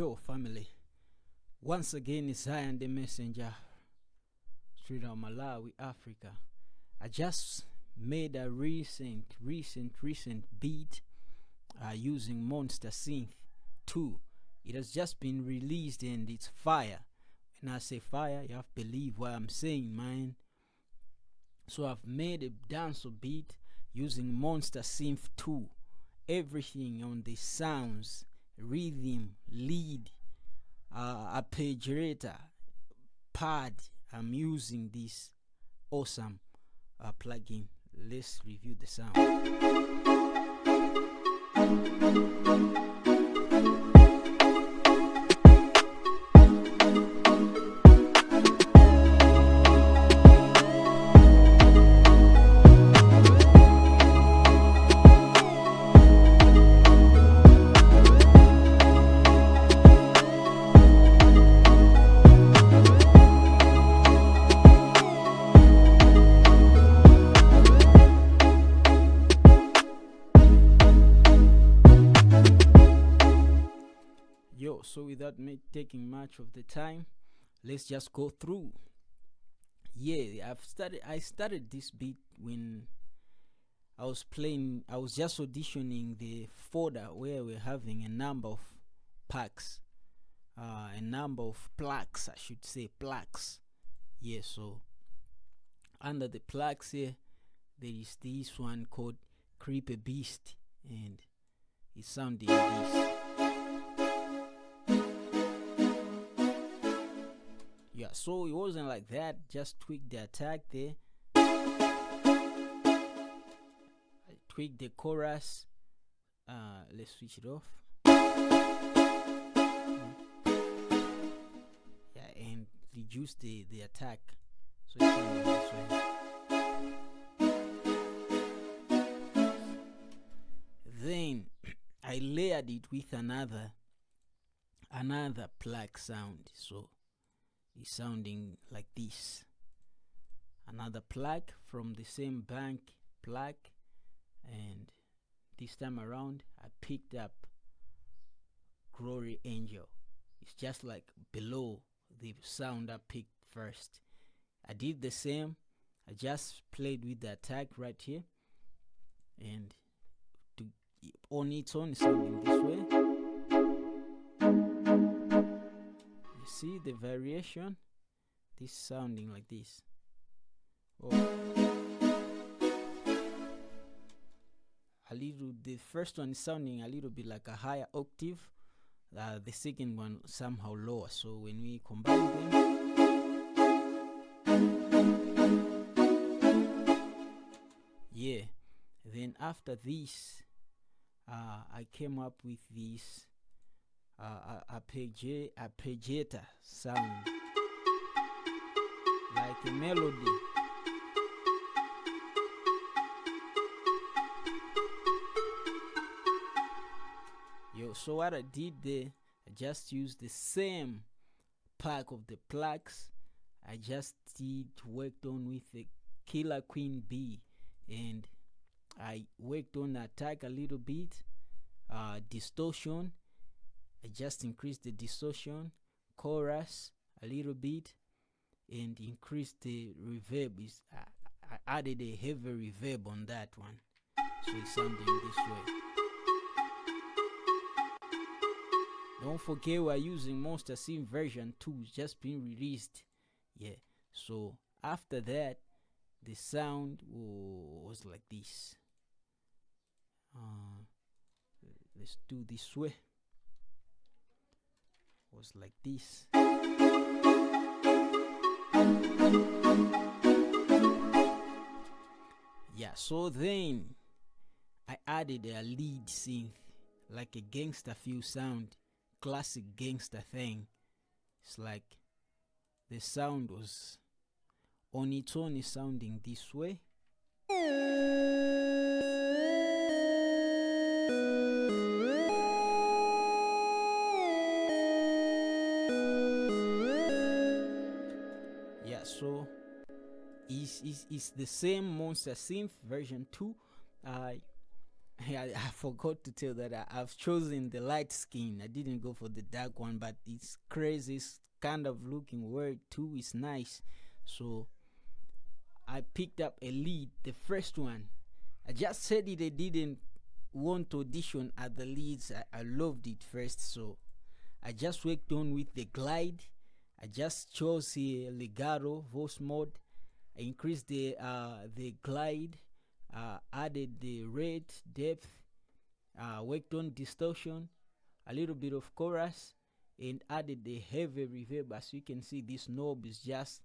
Yo, family. Once again, it's I and the messenger, straight out Malawi, Africa. I just made a recent beat using Monster Synth 2. It has just been released and it's fire. When I say fire, you have to believe what I'm saying, man. So I've made a dancehall beat using Monster Synth 2. Everything on the sounds, rhythm, lead, arpeggiator, pad. I'm using this awesome plugin. Let's review the sound. So without me taking much of the time, let's just go through. I started this beat when I was just auditioning the folder where we're having a number of packs, a number of plucks, I should say plucks. So under the plucks here, there is this one called Creepy Beast, and it's sounding this. So it wasn't like that, just tweak the attack there. I tweak the chorus. Let's switch it off. And reduce the attack. So it's sounding this way. Then I layered it with another pluck sound. So it's sounding like this. Another plug from the same bank plug, and this time around I picked up Glory Angel. It's just like below the sound I picked first. I did the same. I just played with the attack right here, and on its own it's sounding this way. See the variation? This sounding like this. The first one is sounding a little bit like a higher octave. The second one somehow lower. So when we combine them, then after this, I came up with this arpeggiator sound, like a melody. So what I did there, I just used the same pack of the plugs. I just worked on with the Killer Queen B, and I worked on the attack a little bit, distortion. I just increased the distortion, chorus a little bit, and increased the reverb. I added a heavy reverb on that one, so it's sounding this way. Don't forget we're using Monster Synth version 2, just been released. So after that, the sound was like this. Let's do this way. Was like this. So then I added a lead synth, like a gangster feel sound, classic gangster thing. It's like the sound was on its own, is sounding this way. So it's the same Monster Synth version 2. I I forgot to tell that I've chosen the light skin. I didn't go for the dark one, but it's crazy. It's kind of looking weird too. It's nice. So I picked up a lead, the first one. I just said it. I didn't want to audition at the leads. I loved it first, so I just worked on with the glide. I just chose a legato voice mode. I increased the glide, added the rate, depth, worked on distortion, a little bit of chorus, and added the heavy reverb. As you can see, this knob is just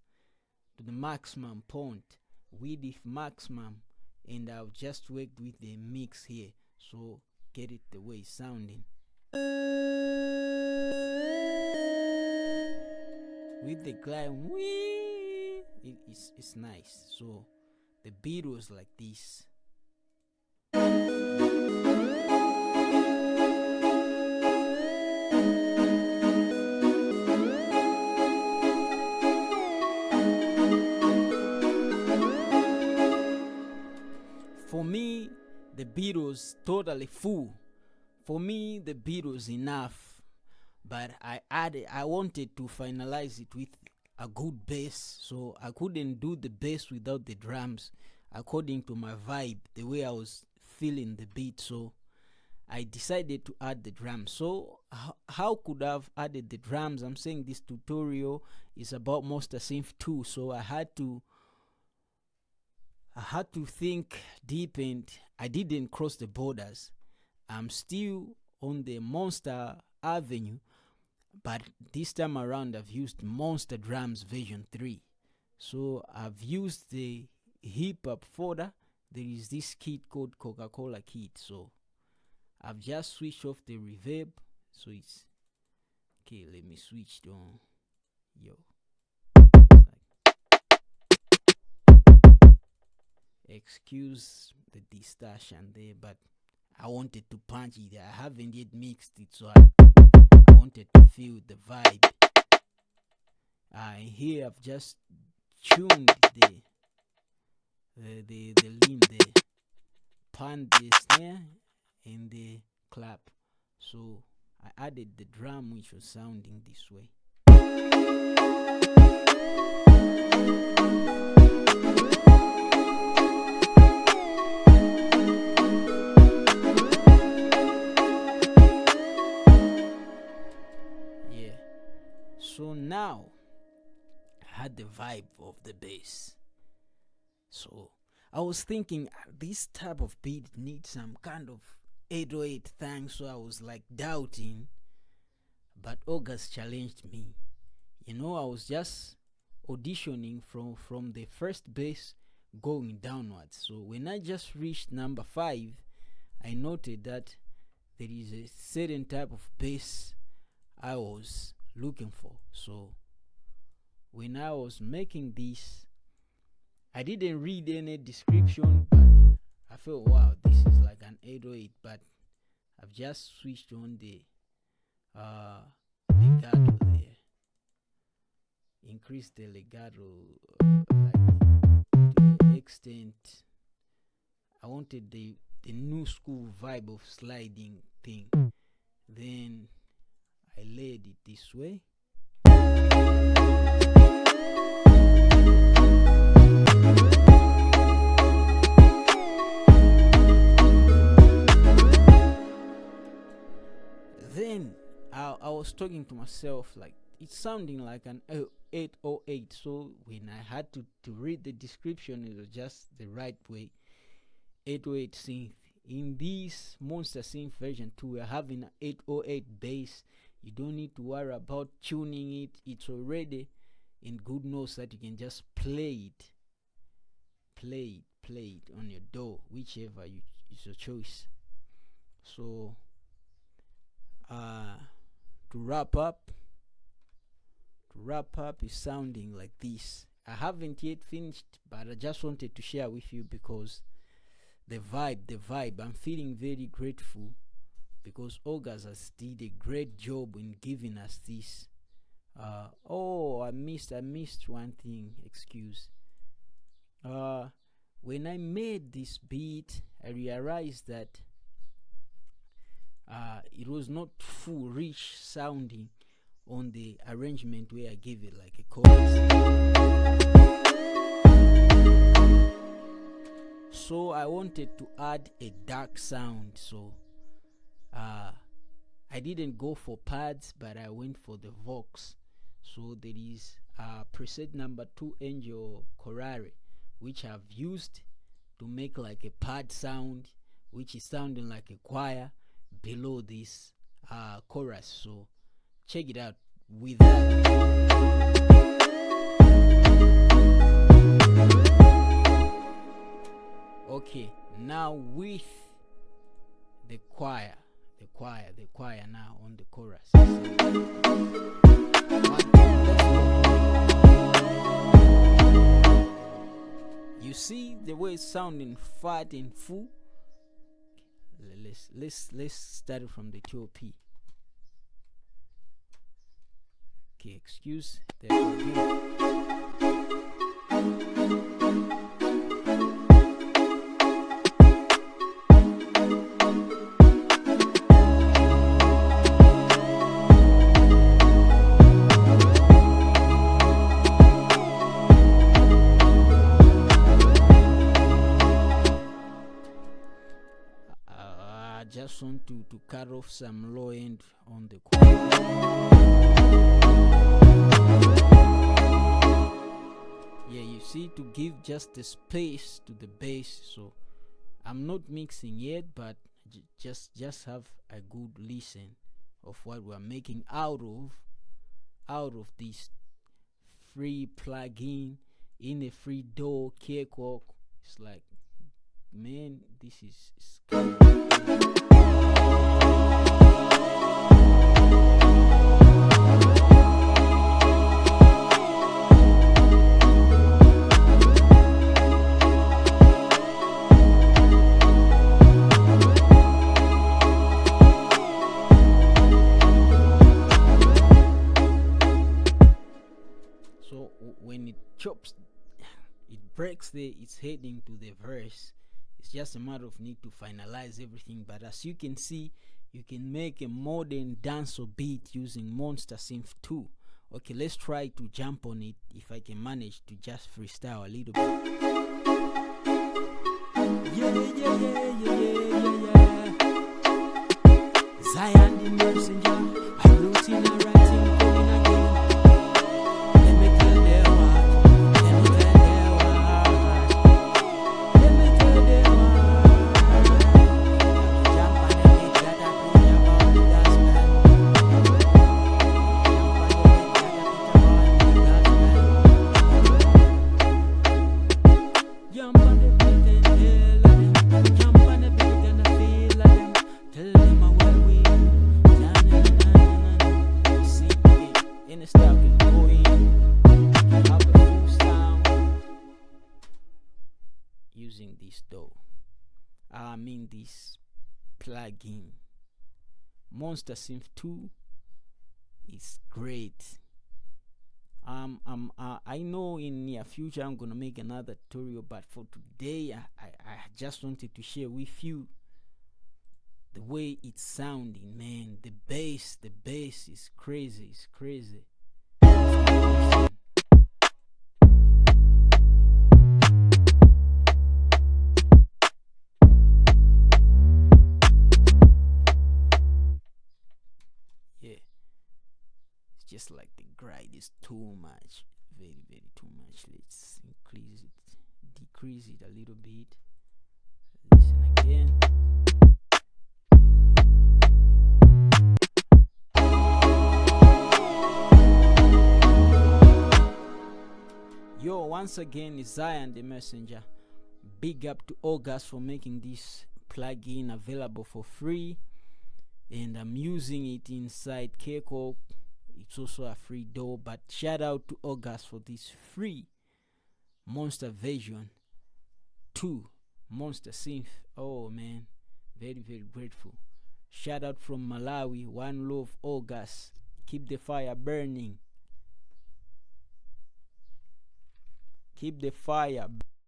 to the maximum point, width maximum, and I've just worked with the mix here, so get it the way it's sounding. With the glide, it's nice. So the beat was like this. For me, the beat was totally full. For me, the beat was enough, but I wanted to finalize it with a good bass, so I couldn't do the bass without the drums, according to my vibe, the way I was feeling the beat. So I decided to add the drums. So how could I have added the drums? I'm saying this tutorial is about Monster Synth 2, so I had to think deep, and I didn't cross the borders. I'm still on the Monster Avenue, but this time around I've used Monster Drums version 3. So I've used the hip hop folder. There is this kit called Coca-Cola kit. So I've just switched off the reverb. So it's okay. Let me switch it on. Yo. Excuse the distortion there, but I wanted to punch it. I haven't yet mixed it, so I wanted to feel the vibe. Here I've just tuned the limb, the pan, the snare, and the clap. So I added the drum, which was sounding this way. So now I had the vibe of the bass. So I was thinking this type of beat needs some kind of 808 thing. So I was like doubting, but August challenged me. I was just auditioning from the first bass going downwards. So when I just reached number 5, I noted that there is a certain type of bass I was looking for. So when I was making this, I didn't read any description, but I felt, wow, this is like an 808, but I've just switched on the legato there, increased the legato like to the extent I wanted the new school vibe of sliding thing. Then I laid it this way. Then I was talking to myself, like it's sounding like an 808. So when I had to read the description, it was just the right way. 808 synth. In this Monster Synth version 2, we're having an 808 bass. You don't need to worry about tuning it. It's already in good notes that you can just play it on your door, whichever is your choice. So to wrap up is sounding like this. I haven't yet finished, but I just wanted to share with you because the vibe, I'm feeling very grateful because August has did a great job in giving us this. I missed one thing, excuse. When I made this beat, I realized that it was not full rich sounding on the arrangement where I gave it like a chorus. So I wanted to add a dark sound, so I didn't go for pads, but I went for the Vox. So there is preset number 2, Angel Corare, which I've used to make like a pad sound, which is sounding like a choir below this chorus. So check it out with that. Okay, now with the choir now on the chorus. You see the way it's sounding fat and full. Let's start it from the top. Okay, excuse that again. Just want to cut off some low end on the chord. Yeah, you see, to give just the space to the bass. So I'm not mixing yet, but just have a good listen of what we're making out of this free plugin in a free DAW Cakewalk. It's like, man, this is so when it chops, it breaks it's heading to the verse. It's just a matter of need to finalize everything. But as you can see, you can make a modern dancehall beat using Monster Synth 2. Okay, let's try to jump on it if I can manage to just freestyle a little bit. Zion the messenger, a routine and writing coming again. Let me tell them what, let me tell them what, let me tell them what. Jump on the beat that I put about the gospel. Jump on the beat and tell them. Jump on the beat and I feel like them. Tell them where we you see it in the style can go in. Have a full sound using this though. I mean this plugin. Monster Synth 2 is great. I know in near future I'm gonna make another tutorial, but for today I just wanted to share with you the way it's sounding, man. The bass is crazy. It's crazy. Yeah, it's just like the grind is too much, very too much. Let's increase it, decrease it a little bit. Listen again. Yo, once again, it's Zion the Messenger. Big up to August for making this plugin available for free, and I'm using it inside Cakewalk. It's also a free DAW, but shout out to August for this free Monster version 2 Monster Synth. Oh man, very grateful. Shout out from Malawi. One love, August. Keep the fire burning. Keep the fire